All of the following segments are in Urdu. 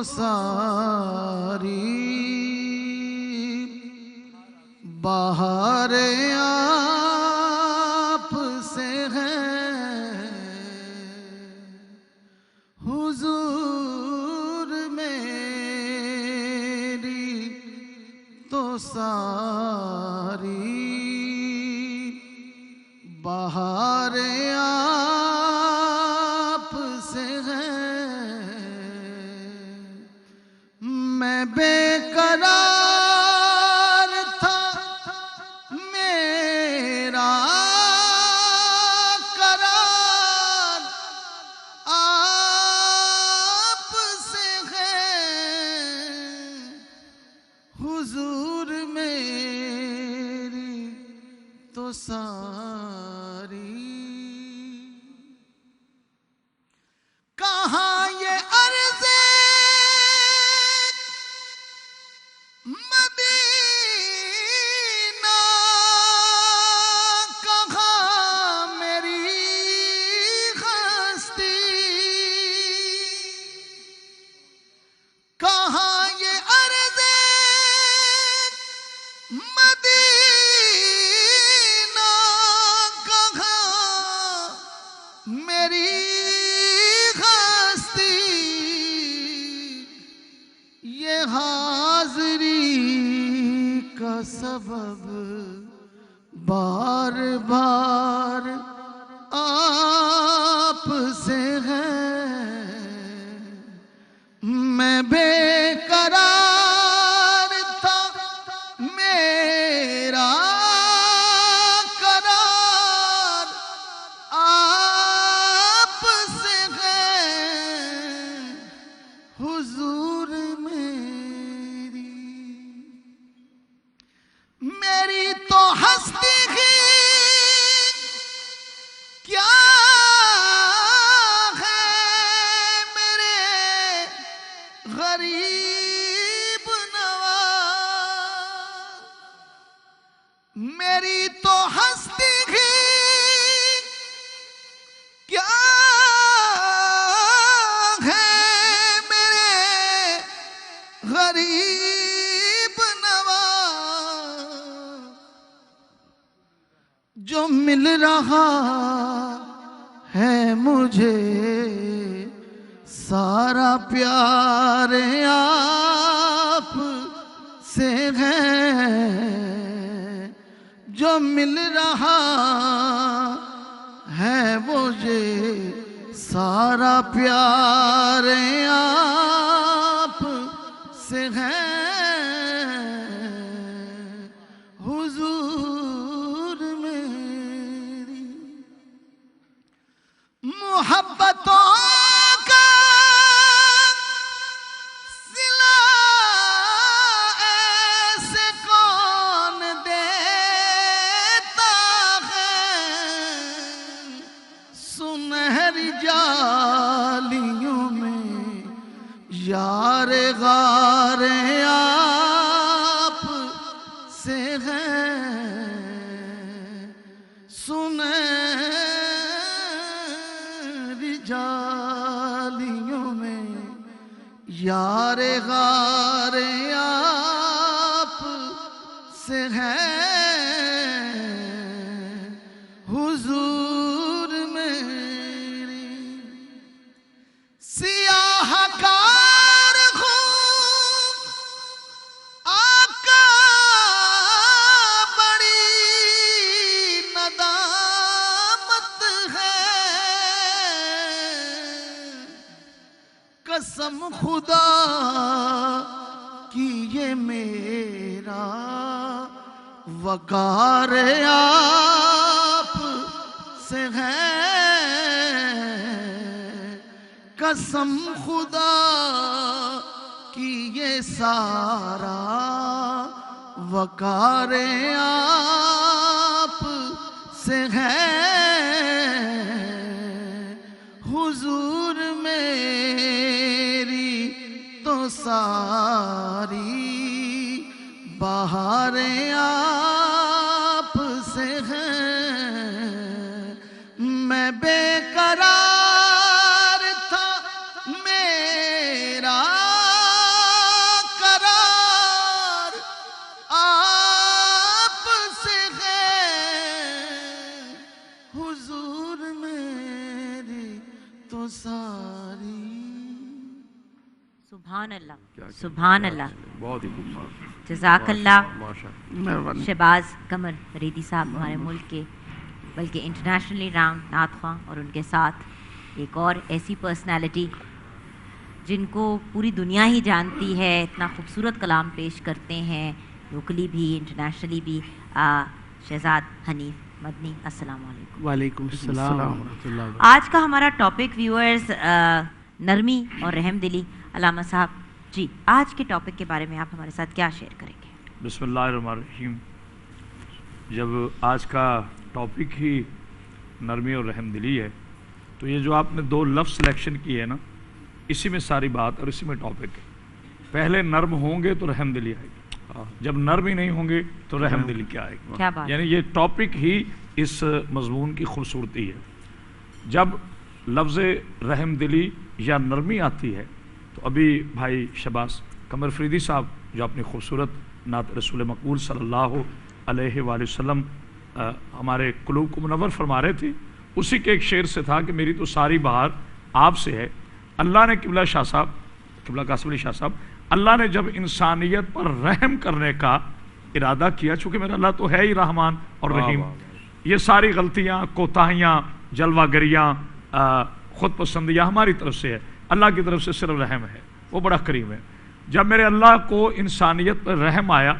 ساری بہار آپ سے ہے، حضور میری تو ساری بہار آپ سے ہے۔ میں بے قرار تھا، میرا قرار آپ سے ہے، حضور میری تو ساری کہاں یہ عرض مدینہ، کہاں میری ہستی، کہاں یہ عرض مدینہ، کہاں میری ہستی، یہ حاضری کا سبب بار بار آپ سے ہے۔ میں بے قرار تھا، میرا قرار آپ سے ہے، حضور میری تو ہستی ہی کیا ہے، میرے غریب نواز، میری تو ہستی ہی کیا ہے، میرے غریب نواز، جو مل رہا ہے مجھے سارا پیار آپ سے ہے، جو مل رہا ہے مجھے سارا پیار آپ سے ہے، حضور میری محبتوں کا صلہ ایسے کون دیتا ہے، سنہری جالیوں میں یار غار آپ سے ہے، سنہری جالیوں میں یار غار آپ سے ہے، حضور میری سیاہ کار ہوں، آقا بڑی ندامت ہے، قسم خدا کی یہ میرا وقار آپ سے ہے، قسم خدا کی یہ سارا وقار آپ سے ہے، حضور میری تو ساری بہار آپ سے ہے، میں بے قرار تھا، میرا تو ساری. سبحان اللہ سبحان اللہ. بہت ہی خوبصورت. جزاک اللہ. مہربانی. شہباز قمر فریدی صاحب ہمارے ملک کے بلکہ انٹرنیشنلی رانگ نعت خواں، اور ان کے ساتھ ایک اور ایسی پرسنالٹی جن کو پوری دنیا ہی جانتی ہے، اتنا خوبصورت کلام پیش کرتے ہیں لوکلی بھی انٹرنیشنلی بھی، شہزاد حنیف مدنی. السلام علیکم. وعلیکم السلام ورحمۃ اللہ. آج کا ہمارا ٹاپک ویورز نرمی اور رحم دلی. علامہ صاحب جی، آج کے ٹاپک کے بارے میں آپ ہمارے ساتھ کیا شیئر کریں گے؟ بسم اللہ الرحمن الرحیم. جب آج کا ٹاپک ہی نرمی اور رحم دلی ہے تو یہ جو آپ نے دو لفظ سلیکشن کیے ہیں نا، اسی میں ساری بات اور اسی میں ٹاپک ہے. پہلے نرم ہوں گے تو رحم دلی آئے گی، جب نرم ہی نہیں ہوں گے تو رحم دلی کیا آئے گی؟ کیا بات. یعنی یہ ٹاپک ہی اس مضمون کی خوبصورتی ہے. جب لفظ رحم دلی یا نرمی آتی ہے تو ابھی بھائی شہباز قمر فریدی صاحب جو اپنی خوبصورت نعت رسول مقبول صلی اللہ علیہ وآلہ وسلم ہمارے قلوب کو منور فرما رہے تھے، اسی کے ایک شعر سے تھا کہ میری تو ساری بہار آپ سے ہے. اللہ نے قبلہ شاہ صاحب، قبلہ قاسم علی شاہ صاحب، اللہ نے جب انسانیت پر رحم کرنے کا ارادہ کیا، چونکہ میرا اللہ تو ہے ہی رحمان اور رحیم، یہ ساری غلطیاں، کوتاہیاں، جلوہ گریاں، خود پسندیاں ہماری طرف سے ہے، اللہ کی طرف سے صرف رحم ہے، وہ بڑا کریم ہے. جب میرے اللہ کو انسانیت پر رحم آیا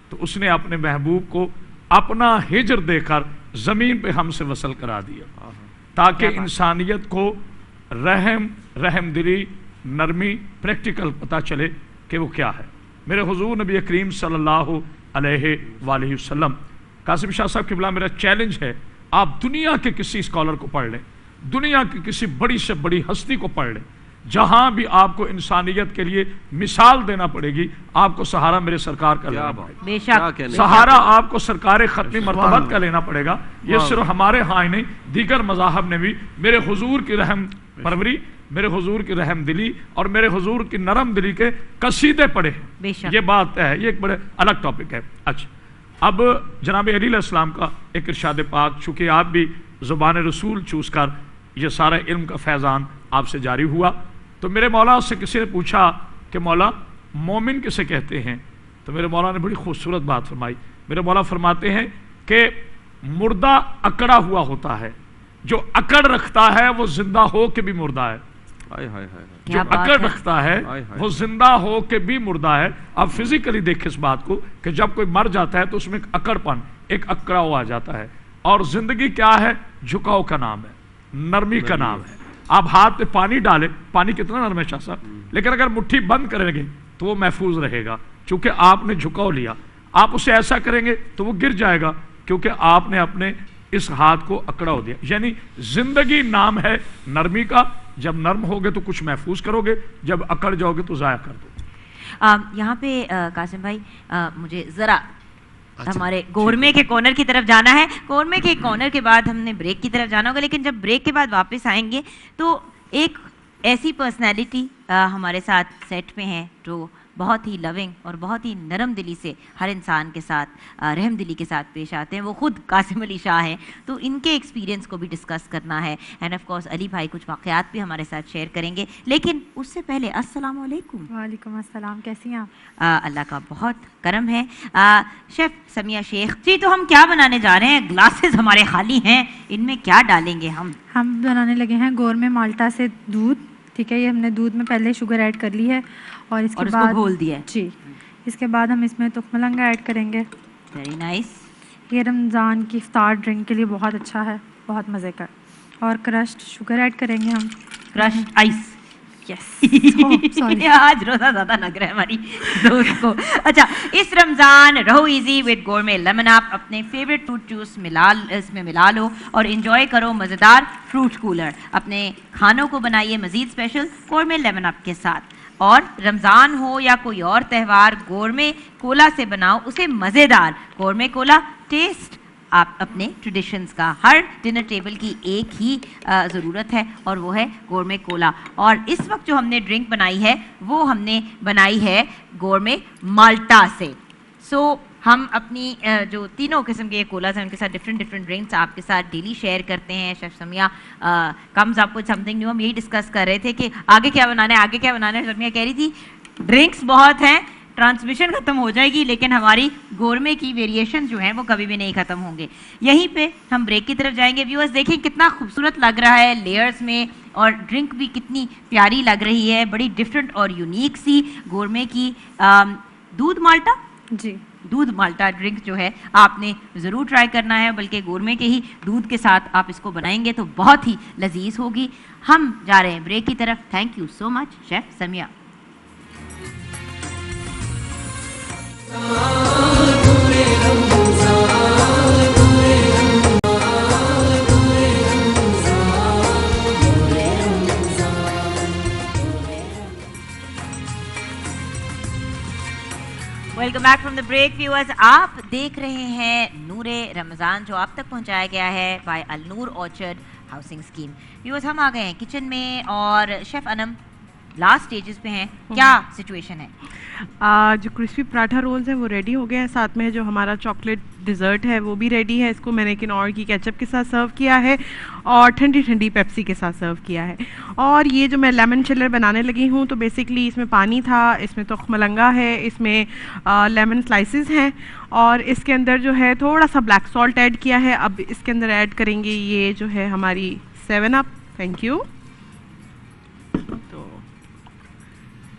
تو اس نے اپنے محبوب کو اپنا ہجر دے کر زمین پہ ہم سے وصل کرا دیا، تاکہ انسانیت کو رحم دلی، نرمی، پریکٹیکل پتہ چلے کہ وہ کیا ہے. میرے حضور نبی کریم صلی اللہ علیہ وآلہ وسلم. قاسم شاہ صاحب قبلہ، میرا چیلنج ہے، آپ دنیا کے کسی اسکالر کو پڑھ لیں، دنیا کی کسی بڑی سے بڑی ہستی کو پڑھ لیں، جہاں بھی آپ کو انسانیت کے لیے مثال دینا پڑے گی، آپ کو سہارا میرے سرکار کا لینا پڑے گا. بے شک سہارا آپ کو سرکار ختمی مرتبت کا لینا پڑے گا. یہ صرف ہمارے ہاں ہی نہیں، دیگر مذاہب نے بھی میرے حضور کی رحم پروری، میرے حضور کی رحم دلی اور میرے حضور کی نرم دلی کے قصیدے پڑھے ہیں. یہ بات ہے، یہ ایک بڑے الگ ٹاپک ہے. اچھا، اب جناب علی علیہ السلام کا ایک ارشاد پاک، چونکہ آپ بھی زبان رسول چوز کر یہ سارا علم کا فیضان آپ سے جاری ہوا، تو میرے مولا سے کسی نے پوچھا کہ مولا مومن کسے کہتے ہیں؟ تو میرے مولا نے بڑی خوبصورت بات فرمائی. میرے مولا فرماتے ہیں کہ مردہ اکڑا ہوا ہوتا ہے، جو اکڑ رکھتا ہے وہ زندہ ہو کے بھی مردہ ہے. جو اکڑ رکھتا ہے وہ زندہ ہو کے بھی مردہ ہے. آپ فزیکلی دیکھیں اس بات کو کہ جب کوئی مر جاتا ہے تو اس میں ایک اکڑ پن، ایک اکڑاؤ آ جاتا ہے. اور زندگی کیا ہے؟ جھکاؤ کا نام ہے، نرمی کا نام ہے. آپ ہاتھ پہ پانی ڈالیں، پانی کتنا نرم ہے شاہ صاحب، لیکن اگر مٹھی بند کریں گے تو وہ محفوظ رہے گا، چونکہ آپ نے جھکاؤ لیا. آپ اسے ایسا کریں گے تو وہ گر جائے گا، کیونکہ آپ نے اپنے اس ہاتھ کو اکڑا دیا. یعنی زندگی نام ہے نرمی کا. جب نرم ہوگے تو کچھ محفوظ کرو گے، جب اکڑ جاؤ گے تو ضائع کر دو. یہاں پہ قاسم بھائی مجھے ذرا ہمارے گورمے کے کارنر کی طرف جانا ہے. گورمے کے کارنر کے بعد ہم نے بریک کی طرف جانا ہوگا، لیکن جب بریک کے بعد واپس آئیں گے تو ایک ایسی پرسنالٹی ہمارے ساتھ سیٹ پہ ہیں جو بہت ہی لونگ اور بہت ہی نرم دلی سے ہر انسان کے ساتھ رحم دلی کے ساتھ پیش آتے ہیں. وہ خود قاسم علی شاہ ہیں، تو ان کے ایکسپیرینس کو بھی ڈسکس کرنا ہے. اینڈ آف کورس علی بھائی کچھ واقعات بھی ہمارے ساتھ شیئر کریں گے. لیکن اس سے پہلے السلام علیکم. وعلیکم السلام، کیسی ہیں آپ؟ اللہ کا بہت کرم ہے. شیف سمیہ شیخ جی، تو ہم کیا بنانے جا رہے ہیں؟ گلاسز ہمارے خالی ہیں، ان میں کیا ڈالیں گے ہم بنانے لگے ہیں گورمے مالٹا سے دودھ. ٹھیک ہے، یہ ہم نے دودھ میں پہلے شوگر ایڈ کر لی ہے اور اس کے بعد گھول دیا جی. اس کے بعد ہم اس میں تخم ملنگا ایڈ کریں گے. Very nice. یہ رمضان کی افطار ڈرنک کے لیے بہت اچھا ہے، بہت مزے کا. اور کرشڈ شوگر ایڈ کریں گے ہم، کرشڈ آئس. یس آج روزہ زیادہ لگ رہا ہے ہماری دوست کو. اچھا، اس رمضان رہو ایزی وتھ گورمے لیمن اپ. اپنے فیوریٹ فروٹ جوس اس میں ملا لو اور انجوائے کرو مزیدار فروٹ کولر. اپنے کھانوں کو بنائیے مزید اسپیشل گورمے لیمن اپ کے ساتھ. اور رمضان ہو یا کوئی اور تہوار، گورمے کولا سے بناؤ اسے مزیدار. گورمے کولا ٹیسٹ آپ اپنے ٹریڈیشنز کا. ہر ڈنر ٹیبل کی ایک ہی ضرورت ہے اور وہ ہے گورمے کولا. اور اس وقت جو ہم نے ڈرنک بنائی ہے وہ ہم نے بنائی ہے گورمے مالٹا سے. سو ہم اپنی جو تینوں قسم کے کولرز ہیں ان کے ساتھ ڈفرینٹ ڈرنکس آپ کے ساتھ ڈیلی شیئر کرتے ہیں. Chef Sumaiya comes up with something new. ہم یہی ڈسکس کر رہے تھے کہ آگے کیا بنانا ہے. سمیہ کہہ رہی تھی ڈرنکس بہت ہیں, ٹرانسمیشن ختم ہو جائے گی لیکن ہماری گورمے کی ویریشن جو ہیں وہ کبھی بھی نہیں ختم ہوں گے. یہیں پہ ہم بریک کی طرف جائیں گے. ویورز دیکھیں کتنا خوبصورت لگ رہا ہے لیئرز میں, اور ڈرنک بھی کتنی پیاری لگ رہی ہے, بڑی ڈفرینٹ اور یونیک سی گورمے کی. دودھ مالٹا, جی دودھ مالٹا ڈرنک جو ہے آپ نے ضرور ٹرائی کرنا ہے, بلکہ گورمے کے ہی دودھ کے ساتھ آپ اس کو بنائیں گے تو بہت ہی لذیذ ہوگی. ہم جا رہے ہیں بریک کی طرف. Thank you so much chef Sumaiya. Welcome back from the break. Viewers آپ دیکھ رہے ہیں نور رمضان جو آپ تک پہنچایا گیا ہے بائی النور آرچرڈ ہاؤسنگ اسکیم. ویورز ہم آ گئے ہیں کچن میں اور شیف انم لاسٹ سٹیجز پہ ہیں. کیا سچویشن ہے؟ جو کرسپی پراٹھا رولز ہیں وہ ریڈی ہو گئے ہیں, ساتھ میں جو ہمارا چاکلیٹ ڈیزرٹ ہے وہ بھی ریڈی ہے. اس کو میں نے کنور کی کیچپ کے ساتھ سرو کیا ہے اور ٹھنڈی پیپسی کے ساتھ سرو کیا ہے. اور یہ جو میں لیمن چلر بنانے لگی ہوں تو بیسکلی اس میں پانی تھا, اس میں تخم ملنگا ہے, اس میں لیمن سلائسز ہیں, اور اس کے اندر جو ہے تھوڑا سا بلیک سالٹ ایڈ کیا ہے. اب اس کے اندر ایڈ کریں گے یہ جو ہے ہماری 7 اپ. Thank you. تو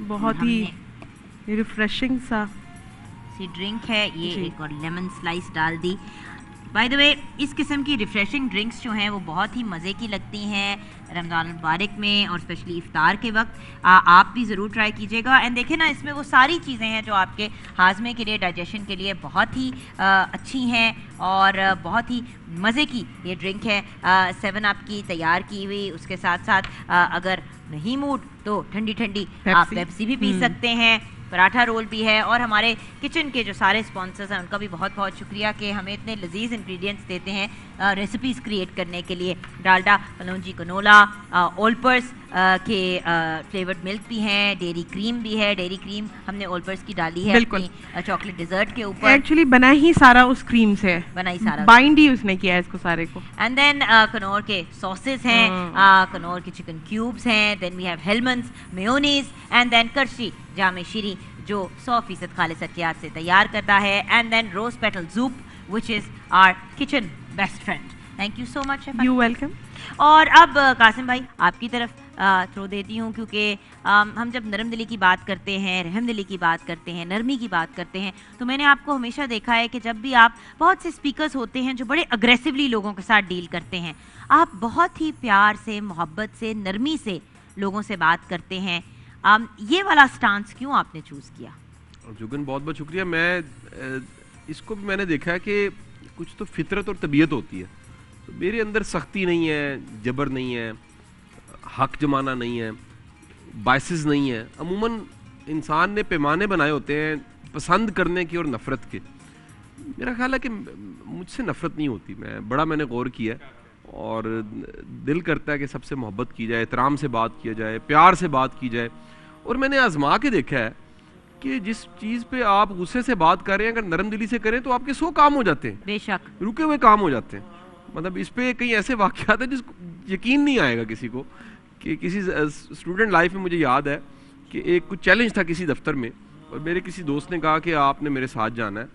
بہت ہی ریفریشنگ سا سی ڈرنک ہے یہ, ایک اور لیمن سلائس ڈال دی. بائی دا وے اس قسم کی ریفریشنگ ڈرنکس جو ہیں وہ بہت ہی مزے کی لگتی ہیں رمضان المبارک میں, اور اسپیشلی افطار کے وقت. آپ بھی ضرور ٹرائی کیجیے گا. اینڈ دیکھیں نا, اس میں وہ ساری چیزیں ہیں جو آپ کے ہاضمے کے لیے, ڈائجیشن کے لیے بہت ہی اچھی ہیں, اور بہت ہی مزے کی یہ ڈرنک ہے 7 اپ کی تیار کی ہوئی. اس کے ساتھ ساتھ اگر نہیں موڈ تو ٹھنڈی آپ پیپسی بھی پی سکتے ہیں. پراٹھا رول بھی ہے. اور ہمارے کچن کے جو سارے اسپانسرز ہیں ان کا بھی بہت بہت شکریہ کہ ہمیں اتنے لذیذ انگریڈینٹس دیتے ہیں ریسیپیز کریٹ کرنے کے لیے. ڈالڈا, کلونجی کنولا, اولپرس کے فلیورڈ ملک بھی ہیں, ڈیری کریم بھی ہے. ڈیری کریم ہم نے اولپرس کی ڈالی ہے اپنی چاکلیٹ ڈیزرٹ کے اوپر. ایکچولی بنا ہی سارا اس کریم سے, بنائی سارا بائنڈ ہی اس نے کیا ہے اس کو سارے کو. اینڈ دین کنور کے ساسز ہیں, کنور کے چکن کیوبس ہیں. Then we have Hellmann's mayonnaise, and then کرشی جامع شیری جو 100% خالص اٹیات سے تیار کرتا ہے. And then rose petal soup which is our kitchen best friend. Thank you so much. You welcome. اور اب قاسم بھائی آپ کی طرف تھرو دیتی ہوں, کیونکہ ہم جب نرم دلی کی بات کرتے ہیں, رحم دلی کی بات کرتے ہیں, نرمی کی بات کرتے ہیں, تو میں نے آپ کو ہمیشہ دیکھا ہے کہ جب بھی آپ, بہت سے اسپیکرز ہوتے ہیں جو بڑے اگریسولی لوگوں کے ساتھ ڈیل کرتے ہیں, آپ بہت ہی پیار سے, محبت سے, نرمی سے لوگوں سے بات کرتے ہیں. یہ والا سٹانس کیوں آپ نے چوز کیا؟ جوگن بہت بہت شکریہ. میں اس کو بھی میں نے دیکھا ہے کہ کچھ تو فطرت اور طبیعت ہوتی ہے. تو میرے اندر سختی نہیں ہے, جبر نہیں ہے, حق جمانا نہیں ہے, بائسز نہیں ہے. عموماً انسان نے پیمانے بنائے ہوتے ہیں پسند کرنے کے اور نفرت کے. میرا خیال ہے کہ مجھ سے نفرت نہیں ہوتی. میں نے غور کیا ہے, اور دل کرتا ہے کہ سب سے محبت کی جائے, احترام سے بات کیا جائے, پیار سے بات کی جائے. اور میں نے آزما کے دیکھا ہے کہ جس چیز پہ آپ غصے سے بات کر رہے ہیں اگر نرم دلی سے کریں تو آپ کے 100 کام ہو جاتے ہیں, بے شک رکے ہوئے کام ہو جاتے ہیں. مطلب اس پہ کئی ایسے واقعات ہیں جس کو یقین نہیں آئے گا کسی کو, کہ کسی اسٹوڈنٹ لائف میں مجھے یاد ہے کہ ایک کچھ چیلنج تھا کسی دفتر میں, اور میرے کسی دوست نے کہا کہ آپ نے میرے ساتھ جانا ہے.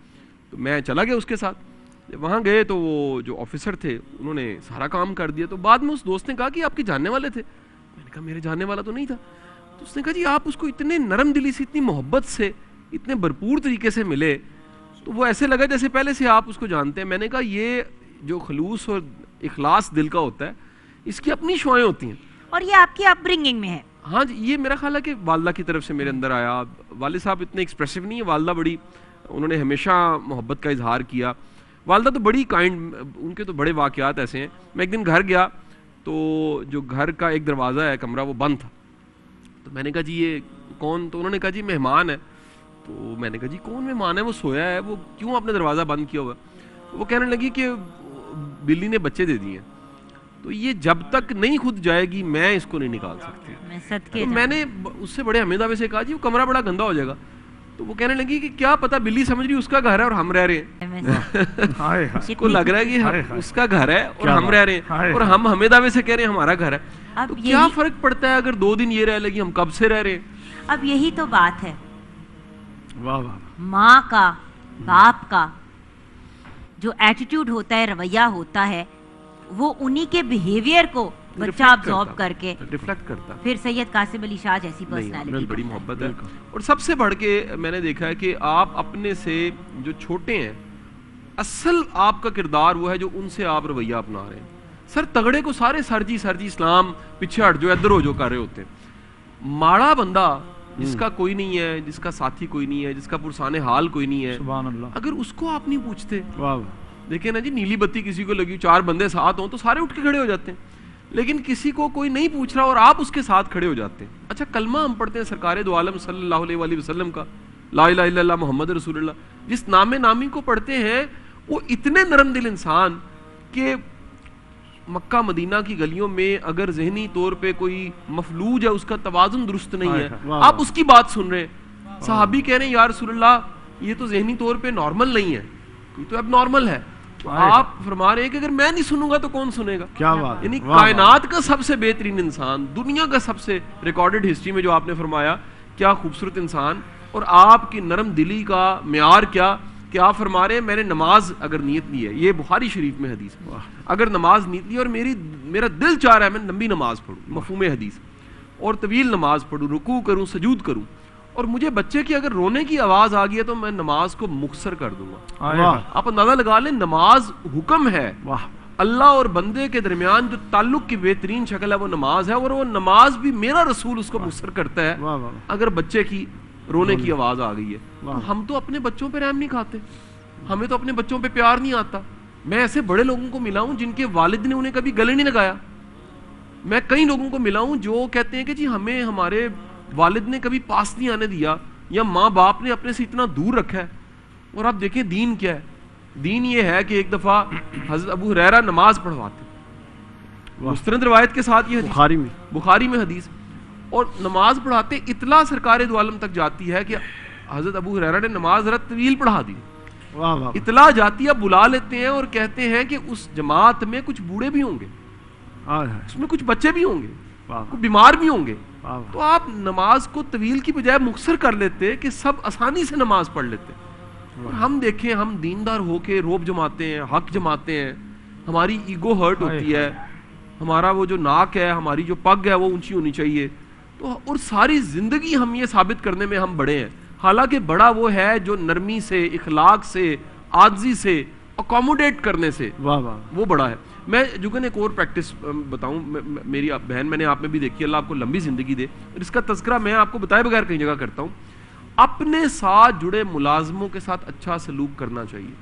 تو میں چلا گیا اس کے ساتھ. جب وہاں گئے تو وہ جو آفیسر تھے انہوں نے سارا کام کر دیا. تو بعد میں اس دوست نے کہا کہ آپ کے جاننے والے تھے. میں نے کہا میرے جاننے والا تو نہیں تھا. تو اس نے کہا جی آپ اس کو اتنے نرم دلی سے, اتنی محبت سے, اتنے بھرپور طریقے سے ملے تو وہ ایسے لگا جیسے پہلے سے آپ اس کو جانتے ہیں. میں نے کہا یہ جو خلوص اور اخلاص دل کا ہوتا ہے اس کی اپنی شعائیں ہوتی ہیں, اور یہ آپ کی اپ برنگنگ میں ہے. ہاں جی, یہ میرا خیال ہے کہ والدہ کی طرف سے میرے اندر آیا. والد صاحب اتنے ایکسپریسو نہیں ہے, والدہ بڑی, انہوں نے ہمیشہ محبت کا اظہار کیا. والدہ تو بڑی کائنڈ, ان کے تو بڑے واقعات ایسے ہیں. میں ایک دن گھر گیا تو جو گھر کا ایک دروازہ ہے کمرہ وہ بند تھا. تو میں نے کہا جی یہ کون؟ تو انہوں نے کہا جی مہمان ہے. تو میں نے کہا جی کون مہمان ہے؟ وہ سویا ہے, وہ کیوں آپ نے دروازہ بند کیا ہوا؟ وہ کہنے لگی کہ بلی نے بچے دے دیے, تو یہ جب تک نہیں خود جائے گی میں اس کو نہیں نکال سکتی. میں صدقے تو میں نے اس سے بڑے حمید آبے سے کہا جی وہ کمرہ بڑا گندا ہو جائے گا. تو وہ کہنے لگی کہ کیا پتا بلی سمجھ رہی اس کا گھر ہے اور ہم رہ رہے ہیں، اس کو لگ رہا ہے کہ اس کا گھر ہے اور ہم رہ رہے ہیں، اور ہم ہمیں دعوے سے کہہ رہے ہیں ہمارا گھر ہے. تو کیا فرق پڑتا ہے اگر 2 دن یہ رہ لگی، ہم کب سے رہ رہے ہیں. اب یہی تو بات ہے، واہ واہ، ماں کا باپ کا جو ایٹیٹیوڈ ہوتا ہے، رویہ ہوتا ہے، وہ انہی کے بیہیویئر کو بچہ ابزارب کر کے ریفلیکٹ کرتا. پھر سید قاسم علی شاہ جیسی نہیں، پرسنالٹی بڑی محبت ہے. اور سب سے بڑھ کے میں نے دیکھا ہے کہ آپ اپنے سے جو چھوٹے ہیں، اصل آپ کا کردار وہ ہے جو ان سے آپ رویہ اپنا رہے ہیں. سر تگڑے کو سارے سر جی اسلام پیچھے ہٹ جو ادھر ہو جو کر رہے ہوتے ہیں. ماڑا بندہ جس کا کوئی نہیں ہے، جس کا ساتھی کوئی نہیں ہے، جس کا پرسان حال کوئی نہیں ہے، سبحان اللہ، اگر اس کو آپ نہیں پوچھتے. واہ، دیکھیں نا جی، نیلی بتی کسی کو لگی، 4 بندے ساتھ ہوں تو سارے اٹھ کے کھڑے ہو جاتے ہیں، لیکن کسی کو کوئی نہیں پوچھ رہا اور آپ اس کے ساتھ کھڑے ہو جاتے ہیں. اچھا کلمہ ہم پڑھتے ہیں سرکار دو عالم صلی اللہ علیہ وآلہ وسلم کا، لا الہ الا اللہ محمد رسول اللہ. جس نام نامی کو پڑھتے ہیں وہ اتنے نرم دل انسان کہ مکہ مدینہ کی گلیوں میں اگر ذہنی طور پہ کوئی مفلوج ہے، اس کا توازن درست نہیں ہے، آپ اس کی بات سن رہے ہیں. صحابی کہہ رہے ہیں یا رسول اللہ یہ تو ذہنی طور پہ نارمل نہیں ہے، یہ تو اب نارمل ہے. آپ فرما رہے ہیں کہ اگر میں نہیں سنوں گا تو کون سنے گا. کیا بات، یعنی کائنات کا سب سے بہترین انسان، دنیا کا سب سے ریکارڈڈ ہسٹری میں جو آپ نے فرمایا، کیا خوبصورت انسان. اور آپ کی نرم دلی کا معیار کیا کہ آپ فرما رہے ہیں میں نے نماز اگر نیت لی ہے، یہ بخاری شریف میں حدیث ہے، اگر نماز نیت لی اور میرا دل چاہ رہا ہے میں لمبی نماز پڑھوں، مفہوم حدیث، اور طویل نماز پڑھوں، رکوع کروں، سجود کروں، اور مجھے بچے کی اگر رونے کی آواز آ گئی ہے تو میں نماز کو مختصر کر دوں گا. آپ اندازہ لگا لیں، نماز حکم ہے، اللہ اور بندے کے درمیان جو تعلق کی بہترین شکل ہے وہ نماز ہے، اور وہ نماز بھی میرا رسول اس کو مختصر کرتا ہے اگر بچے کی رونے کی آواز آ گئی ہے. ہم تو اپنے بچوں پہ رحم نہیں کھاتے، ہمیں تو اپنے بچوں پہ پیار نہیں آتا. میں ایسے بڑے لوگوں کو ملا ہوں جن کے والد نے انہیں کبھی گلے نہیں لگایا. میں کئی لوگوں کو ملا ہوں جو کہتے ہیں کہ جی ہمیں ہمارے والد نے کبھی پاس نہیں آنے دیا، یا ماں باپ نے اپنے سے اتنا دور رکھا ہے. اور آپ دیکھیں دین کیا ہے. دین یہ ہے کہ ایک دفعہ حضرت ابو ہریرہ نماز پڑھواتے، مستند روایت کے ساتھ، یہ بخاری میں حدیث، اور نماز پڑھاتے اطلاع سرکار دو عالم تک جاتی ہے کہ حضرت ابو ہریرہ نے نماز ذرا طویل پڑھا دی. اطلاع جاتی ہے، بلا لیتے ہیں اور کہتے ہیں کہ اس جماعت میں کچھ بوڑھے بھی ہوں گے، اس میں کچھ بچے بھی ہوں گے، کچھ بیمار بھی ہوں گے. تو آپ نماز کو طویل کی بجائے مختصر کر لیتے کہ سب آسانی سے نماز پڑھ لیتے. اور ہم دیکھیں، ہم دیندار ہو کے روب جماتے ہیں، حق جماتے ہیں، ہماری ایگو ہرٹ ہوتی ہے، ہمارا وہ جو ناک ہے، ہماری جو پگ ہے وہ اونچی ہونی چاہیے. تو اور ساری زندگی ہم یہ ثابت کرنے میں ہم بڑے ہیں، حالانکہ بڑا وہ ہے جو نرمی سے، اخلاق سے، عاجزی سے، اکوموڈیٹ کرنے سے، وہ بڑا ہے. میں جوگن ایک اور پریکٹس بتاؤں، میری بہن میں نے آپ میں بھی دیکھی، اللہ آپ کو لمبی زندگی دے، اور اس کا تذکرہ میں آپ کو بتائے بغیر کئی جگہ کرتا ہوں. اپنے ساتھ جڑے ملازموں کے ساتھ اچھا سلوک کرنا چاہیے.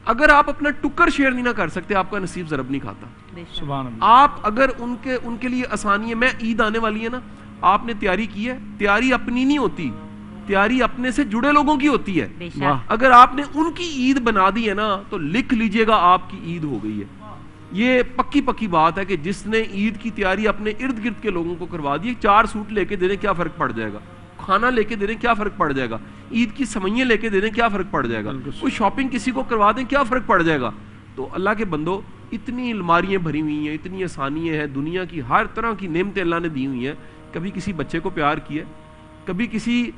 اگر آپ اپنا ٹکر شیئر نہیں نہ کر سکتے، آپ کا نصیب ضرب نہیں کھاتا. سبحان اللہ. آپ اگر ان کے لیے آسانی ہے، میں عید آنے والی ہے نا، آپ نے تیاری کی ہے، تیاری اپنی نہیں ہوتی، تیاری اپنے سے جڑے لوگوں کی ہوتی ہے. اگر آپ نے ان کی عید بنا دی ہے نا تو لکھ لیجئے گا آپ کی عید ہو گئی ہے. یہ پکی بات ہے کہ جس نے عید کی تیاری اپنے ارد گرد کے لوگوں کو کروا دی، 4 سوٹ لے کے دے دیں کیا فرق پڑ جائے گا، کھانا لے کے دے دیں کیا فرق پڑ جائے گا، عید کی سوئیاں لے کے دے دیں کیا فرق پڑ جائے گا، کوئی شاپنگ کسی کو کروا دیں کیا فرق پڑ جائے گا. تو اللہ کے بندو، اتنی الماریاں بھری ہوئی ہیں، اتنی آسانیاں ہیں، دنیا کی ہر طرح کی نعمتیں اللہ نے دی ہوئی ہیں. کبھی کسی بچے کو پیار کیا، کبھی کسی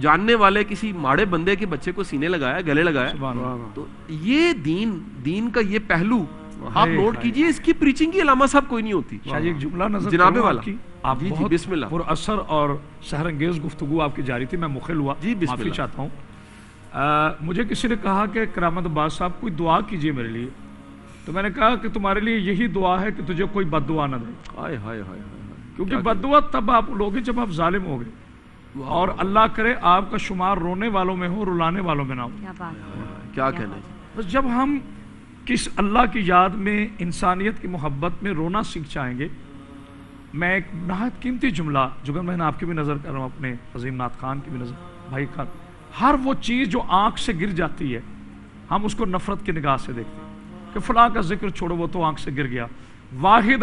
جاننے والے کسی ماڑے بندے کے بچے کو سینے لگایا، گلے لگایا. تو یہ دین کا یہ پہلو آپ نوٹ کیجئے، اس کی پریچنگ کی علامہ صاحب کوئی نہیں ہوتی. شاہ جی ایک جملہ نظر جناب والا، آپ جی بہت بسم اللہ، پر اثر اور سحر انگیز گفتگو آپ کی جاری تھی، میں مخل ہوا، جی بسم معافی اللہ چاہتا ہوں. مجھے کسی نے کہا کہ کرامت عباس صاحب کوئی دعا کیجئے میرے لیے، تو میں نے کہا کہ تمہارے لیے یہی دعا ہے کہ تجھے کوئی بد دعا نہ دے. ہائے ہائے ہائے، کیونکہ بد دعا تب آپ لوگے جب آپ ظالم ہو گئے، اور اللہ کرے آپ کا شمار رونے والوں میں ہو، رلانے والوں میں نہ ہو. کیا کہنا ہے. بس جب ہم کس اللہ کی یاد میں، انسانیت کی محبت میں رونا سیکھ جائیں گے. میں ایک نہایت قیمتی جملہ جو کہ میں آپ کی بھی نظر کر رہا ہوں، اپنے عظیم نعت خان کی بھی نظر، بھائی خان، ہر وہ چیز جو آنکھ سے گر جاتی ہے ہم اس کو نفرت کی نگاہ سے دیکھتے ہیں کہ فلاں کا ذکر چھوڑو وہ تو آنکھ سے گر گیا، واحد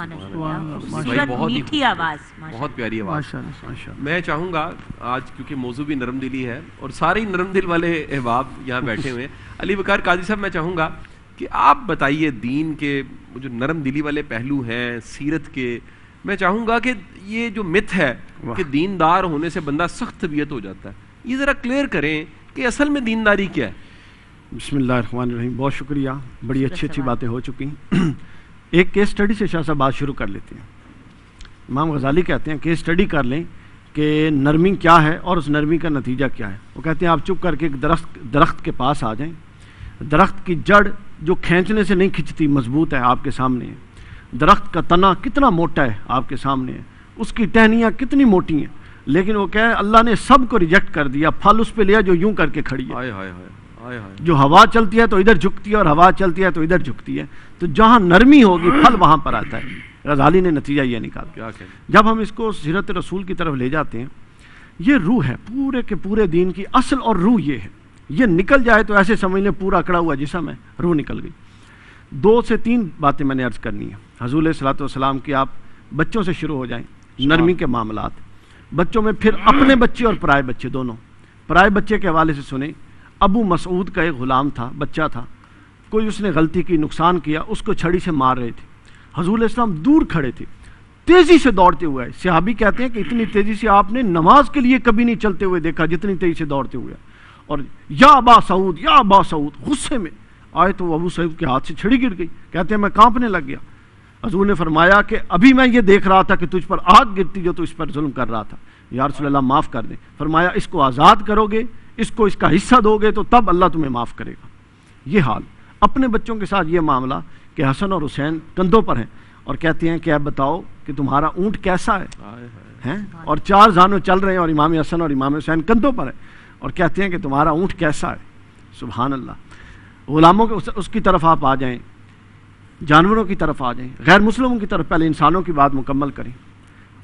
سبحان اللہ، بھائی خوبصورت بہت ہی میٹھی آواز، بہت پیاری آواز. ماشاءاللہ ماشاءاللہ. میں چاہوں گا آج کیونکہ موضوع بھی نرم دلی ہے اور سارے نرم دل والے احباب یہاں بیٹھے ہوئے ہیں. علی وقار قاضی صاحب میں چاہوں گا کہ آپ بتائیے دین کے جو نرم دلی والے پہلو ہیں سیرت کے. میں چاہوں گا کہ یہ جو مت ہے کہ دیندار ہونے سے بندہ سخت طبیعت ہو جاتا ہے، یہ ذرا کلیئر کریں کہ اصل میں دینداری کیا ہے. بسم اللہ الرحمن الرحیم. بہت شکریہ، بڑی اچھی باتیں ہو چکی ہیں. ایک کیس اسٹڈی سے شاہ صاحب بات شروع کر لیتے ہیں. امام غزالی کہتے ہیں کیس اسٹڈی کر لیں کہ نرمی کیا ہے اور اس نرمی کا نتیجہ کیا ہے. وہ کہتے ہیں آپ چپ کر کے ایک درخت کے پاس آ جائیں. درخت کی جڑ جو کھینچنے سے نہیں کھنچتی مضبوط ہے آپ کے سامنے ہے. درخت کا تنا کتنا موٹا ہے آپ کے سامنے ہے. اس کی ٹہنیاں کتنی موٹی ہیں، لیکن وہ کہے اللہ نے سب کو ریجیکٹ کر دیا، پھل اس پہ لیا جو یوں کر کے کھڑی ہے. جو ہوا چلتی ہے تو ادھر جھکتی ہے اور ہوا چلتی ہے تو ادھر جھکتی ہے. تو جہاں نرمی ہوگی پھل وہاں پر آتا ہے. غزالی نے نتیجہ یہ نکالا. جب ہم اس کو سیرت رسول کی طرف لے جاتے ہیں، یہ روح ہے پورے کے پورے دین کی. اصل اور روح یہ ہے. یہ نکل جائے تو ایسے سمجھ لیں پورا اکڑا ہوا جسم ہے، روح نکل گئی. 2 سے 3 باتیں میں نے عرض کرنی ہے. حضور علیہ الصلوۃ والسلام کی آپ بچوں سے شروع ہو جائیں. نرمی کے معاملات بچوں میں، پھر اپنے بچے اور پرائے بچے دونوں. پرائے بچے کے حوالے سے سنیں. ابو مسعود کا ایک غلام تھا، بچہ تھا. کوئی اس نے غلطی کی، نقصان کیا، اس کو چھڑی سے مار رہے تھے. حضور علیہ السلام دور کھڑے تھے، تیزی سے دوڑتے ہوئے آئے. صحابی کہتے ہیں کہ اتنی تیزی سے آپ نے نماز کے لیے کبھی نہیں چلتے ہوئے دیکھا جتنی تیزی سے دوڑتے ہوئے. اور یا ابا سعود، یا ابا سعود، غصے میں آئے تو ابو سعود کے ہاتھ سے چھڑی گر گئی. کہتے ہیں میں کانپنے لگ گیا. حضور نے فرمایا کہ ابھی میں یہ دیکھ رہا تھا کہ تجھ پر آگ گرتی جو تو اس پر ظلم کر رہا تھا. یا رسول اللہ معاف کر دیں. فرمایا اس کو آزاد کرو گے، اس کو اس کا حصہ دو گے تو تب اللہ تمہیں معاف کرے گا. یہ حال. اپنے بچوں کے ساتھ یہ معاملہ کہ حسن اور حسین کندھوں پر ہیں اور کہتے ہیں کہ اب بتاؤ کہ تمہارا اونٹ کیسا ہے، اور 4 زانو چل رہے ہیں اور امام حسن اور امام حسین کندھوں پر ہیں اور کہتے ہیں کہ تمہارا اونٹ کیسا ہے. سبحان اللہ. غلاموں کے اس کی طرف آپ آ جائیں، جانوروں کی طرف آ جائیں، غیر مسلموں کی طرف. پہلے انسانوں کی بات مکمل کریں.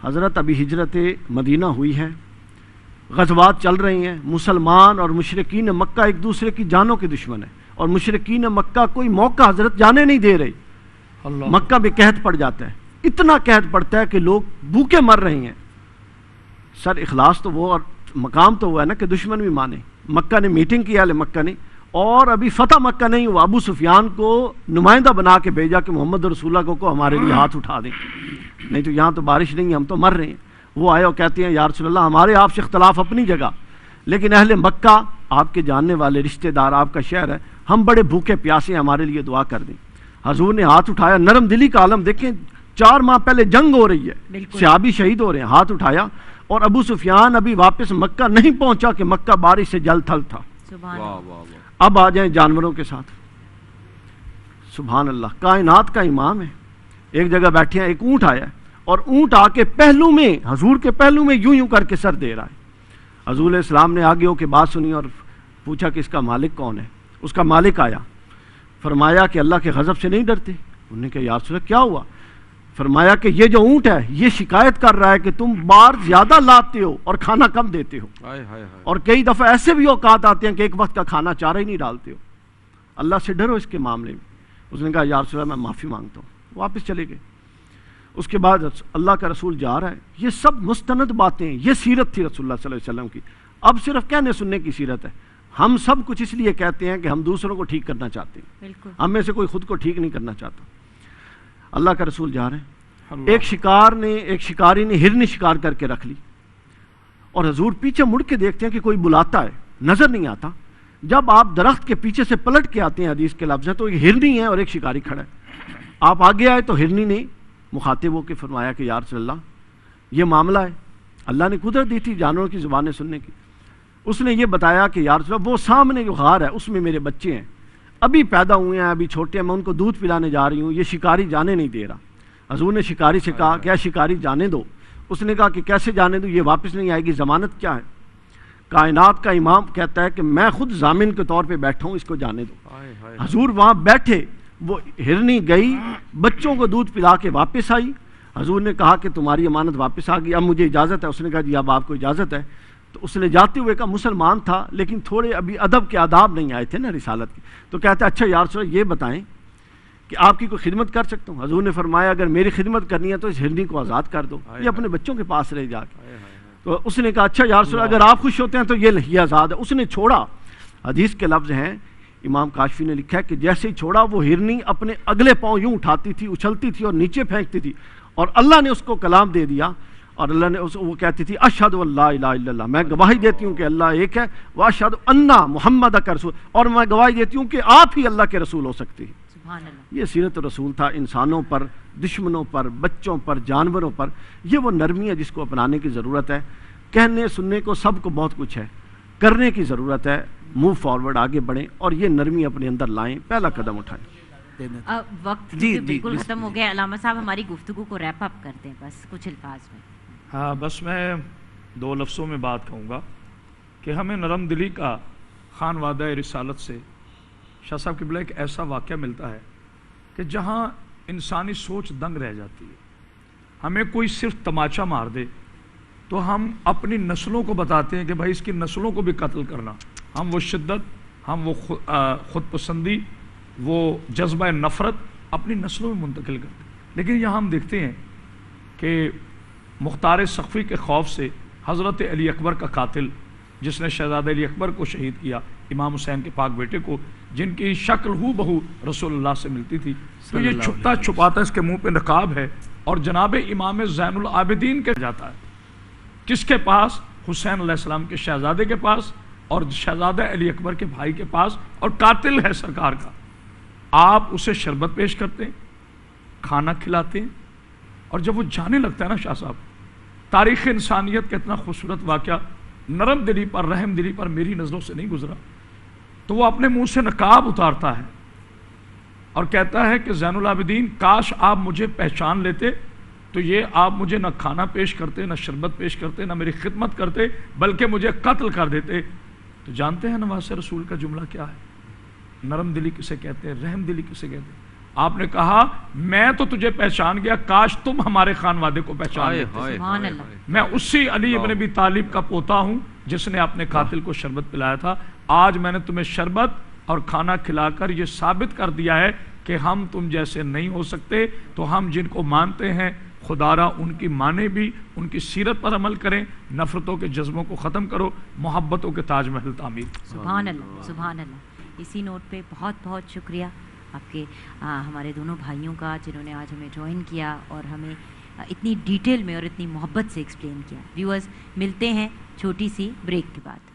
حضرت ابھی ہجرت مدینہ ہوئی ہے، غزوات چل رہی ہیں. مسلمان اور مشرکین مکہ ایک دوسرے کی جانوں کے دشمن ہیں، اور مشرکین مکہ کوئی موقع حضرت جانے نہیں دے رہے. مکہ میں قحط پڑ جاتا ہے. اتنا قحط پڑتا ہے کہ لوگ بھوکے مر رہے ہیں. سر اخلاص تو وہ اور مقام تو وہ ہے نا کہ دشمن بھی مانے. مکہ نے میٹنگ کی، اہل مکہ نے، اور ابھی فتح مکہ نہیں ہوا. ابو سفیان کو نمائندہ بنا کے بھیجا کہ محمد رسول اللہ کو ہمارے لیے ہاتھ اٹھا دیں، نہیں تو یہاں تو بارش نہیں ہے، ہم تو مر رہے ہیں. وہ آئے اور کہتے ہیں یا رسول اللہ ہمارے آپ سے اختلاف اپنی جگہ، لیکن اہل مکہ آپ کے جاننے والے رشتہ دار، آپ کا شہر ہے، ہم بڑے بھوکے پیاسے ہیں، ہمارے لیے دعا کر دیں. حضور نے ہاتھ اٹھایا. نرم دلی کا عالم دیکھیں. 4 ماہ پہلے جنگ ہو رہی ہے، صحابی شہید ہو رہے ہیں. ہاتھ اٹھایا اور ابو سفیان ابھی واپس مکہ نہیں پہنچا کہ مکہ بارش سے جل تھل تھا. اب آ جائیں جانوروں کے ساتھ. سبحان اللہ. کائنات کا امام ہے. ایک جگہ بیٹھے ہیں، ایک اونٹ آیا ہے اور اونٹ آ کے پہلو میں، حضور کے پہلو میں یوں یوں کر کے سر دے رہا ہے. حضور علیہ السلام نے آگے ہو کے بات سنی اور پوچھا کہ اس کا مالک کون ہے. اس کا مالک آیا. فرمایا کہ اللہ کے غضب سے نہیں ڈرتے. انہوں نے کہا یا رسول اللہ کیا ہوا؟ فرمایا کہ یہ جو اونٹ ہے یہ شکایت کر رہا ہے کہ تم بار زیادہ لاتے ہو اور کھانا کم دیتے ہو، اور کئی دفعہ ایسے بھی اوقات آتے ہیں کہ ایک وقت کا کھانا چارہ ہی نہیں ڈالتے ہو. اللہ سے ڈرو اس کے معاملے میں. اس نے کہا یا رسول اللہ میں معافی مانگتا ہوں. واپس چلے گئے. اس کے بعد اللہ کا رسول جا رہا ہے. یہ سب مستند باتیں، یہ سیرت تھی رسول اللہ صلی اللہ علیہ وسلم کی. اب صرف کہنے سننے کی سیرت ہے. ہم سب کچھ اس لیے کہتے ہیں کہ ہم دوسروں کو ٹھیک کرنا چاہتے ہیں. ہم میں سے کوئی خود کو ٹھیک نہیں کرنا چاہتا. اللہ کا رسول جا رہے ہیں. ایک شکاری نے ہرنی شکار کر کے رکھ لی اور حضور پیچھے مڑ کے دیکھتے ہیں کہ کوئی بلاتا ہے، نظر نہیں آتا. جب آپ درخت کے پیچھے سے پلٹ کے آتے ہیں، حدیث کے لفظ ہے، تو ایک ہرنی ہے اور ایک شکاری کھڑا ہے. آپ آگے آئے تو ہرنی نے مخاطب ہو کے فرمایا کہ یا رسول اللہ یہ معاملہ ہے. اللہ نے قدرت دی تھی جانوروں کی زبانیں سننے کی. اس نے یہ بتایا کہ یا رسول اللہ وہ سامنے جو غار ہے اس میں میرے بچے ہیں، ابھی پیدا ہوئے ہیں، ابھی چھوٹے ہیں، میں ان کو دودھ پلانے جا رہی ہوں، یہ شکاری جانے نہیں دے رہا. حضور نے شکاری سے کہا کیا شکاری جانے دو؟ اس نے کہا کہ کیسے جانے دو، یہ واپس نہیں آئے گی، ضمانت کیا ہے؟ کائنات کا امام کہتا ہے کہ میں خود ضامن کے طور پہ بیٹھا ہوں، اس کو جانے دو. حضور وہاں بیٹھے، وہ ہرنی گئی، بچوں کو دودھ پلا کے واپس آئی. حضور نے کہا کہ تمہاری امانت واپس آ گئی، اب مجھے اجازت ہے. اس نے کہا جی اب آپ کو اجازت ہے. تو اس نے جاتے ہوئے کہا مسلمان تھا لیکن تھوڑے ابھی ادب کے آداب نہیں آئے تھے نا رسالت کے. تو کہتا ہے اچھا یا رسول اللہ یہ بتائیں کہ آپ کی کوئی خدمت کر سکتا ہوں؟ حضور نے فرمایا اگر میری خدمت کرنی ہے تو اس ہرنی کو آزاد کر دو، یہ اپنے بچوں کے پاس رہ جا کے۔ تو اس نے کہا اچھا یا رسول اللہ اگر آپ خوش ہوتے ہیں تو یہ آزاد ہے۔ اس نے چھوڑا۔ حدیث کے لفظ ہیں، امام کاشفی نے لکھا ہے کہ جیسے ہی چھوڑا وہ ہرنی اپنے اگلے پاؤں یوں اٹھاتی تھی، اچھلتی تھی اور نیچے پھینکتی تھی، اور اللہ نے اس کو کلام دے دیا، اور اللہ نے وہ کہتی تھی اشہد ان لا الہ الا اللہ، میں گواہی دیتی ہوں کہ اللہ ایک ہے، واشہد ان محمد کا رسول، اور میں گواہی دیتی ہوں کہ آپ ہی اللہ کے رسول ہو سکتی ہیں۔ سبحان اللہ۔ یہ سیرت رسول تھا، انسانوں پر، دشمنوں پر، بچوں پر، جانوروں پر۔ یہ وہ نرمی ہے جس کو اپنانے کی ضرورت ہے۔ کہنے سننے کو سب کو بہت کچھ ہے، کرنے کی ضرورت ہے۔ موو فارورڈ، آگے بڑھیں اور یہ نرمی اپنے اندر لائیں، پہلا قدم اٹھائیں۔ وقت جی، بالکل ختم ہو گیا۔ علامہ صاحب ہماری گفتگو کو ریپ اپ کرتے ہیں بس کچھ الفاظ میں۔ ہاں، بس میں 2 لفظوں میں بات کہوں گا کہ ہمیں نرم دلی کا خان وعدہ رسالت سے شاہ صاحب قبلہ ایک ایسا واقعہ ملتا ہے کہ جہاں انسانی سوچ دنگ رہ جاتی ہے۔ ہمیں کوئی صرف تماچا مار دے تو ہم اپنی نسلوں کو بتاتے ہیں کہ بھائی اس کی نسلوں کو بھی قتل کرنا۔ ہم وہ شدت، ہم وہ خود پسندی، وہ جذبہ نفرت اپنی نسلوں میں منتقل کرتے ہیں۔ لیکن یہاں ہم دیکھتے ہیں کہ مختار سقفی کے خوف سے حضرت علی اکبر کا قاتل، جس نے شہزادہ علی اکبر کو شہید کیا، امام حسین کے پاک بیٹے کو، جن کی شکل ہو بہو رسول اللہ سے ملتی تھی، تو یہ چھپتا چھپاتا اس کے منہ پہ نقاب ہے اور جناب امام زین العابدین کے جاتا ہے۔ کس کے پاس؟ حسین علیہ السلام کے شہزادے کے پاس اور شہزادہ علی اکبر کے بھائی کے پاس، اور قاتل ہے سرکار کا۔ آپ اسے شربت پیش کرتے ہیں، کھانا کھلاتے ہیں، اور جب وہ جانے لگتا ہے نا شاہ صاحب، تاریخ انسانیت کا اتنا خوبصورت واقعہ نرم دلی پر، رحم دلی پر میری نظروں سے نہیں گزرا، تو وہ اپنے منہ سے نقاب اتارتا ہے اور کہتا ہے کہ زین العابدین کاش آپ مجھے پہچان لیتے تو یہ آپ مجھے نہ کھانا پیش کرتے، نہ شربت پیش کرتے، نہ میری خدمت کرتے، بلکہ مجھے قتل کر دیتے۔ تو جانتے ہیں نواز رسول کا جملہ کیا ہے؟ نرم دلی کسے کہتے ہیں، رحم دلی کسے کہتے ہیں؟ آپ نے کہا میں تو تجھے پہچان گیا، کاش تم ہمارے خان وادے کو پہچان لیتے۔ سبحان اللہ۔ میں اسی علی ابن ابی طالب کا پوتا ہوں جس نے اپنے قاتل کو شربت پلایا تھا۔ آج میں نے تمہیں شربت اور کھانا کھلا کر یہ ثابت کر دیا ہے کہ ہم تم جیسے نہیں ہو سکتے، تو ہم جن کو مانتے ہیں خدا را ان کی مانے بھی، ان کی سیرت پر عمل کریں، نفرتوں کے جذبوں کو ختم کرو، محبتوں کے تاج محل تعمیر۔ سبحان اللہ، سبحان اللہ۔ اسی نوٹ پہ بہت بہت شکریہ آپ کے ہمارے دونوں بھائیوں کا، جنہوں نے آج ہمیں جوائن کیا اور ہمیں اتنی ڈیٹیل میں اور اتنی محبت سے ایکسپلین کیا۔ ویورز، ملتے ہیں چھوٹی سی بریک کے بعد۔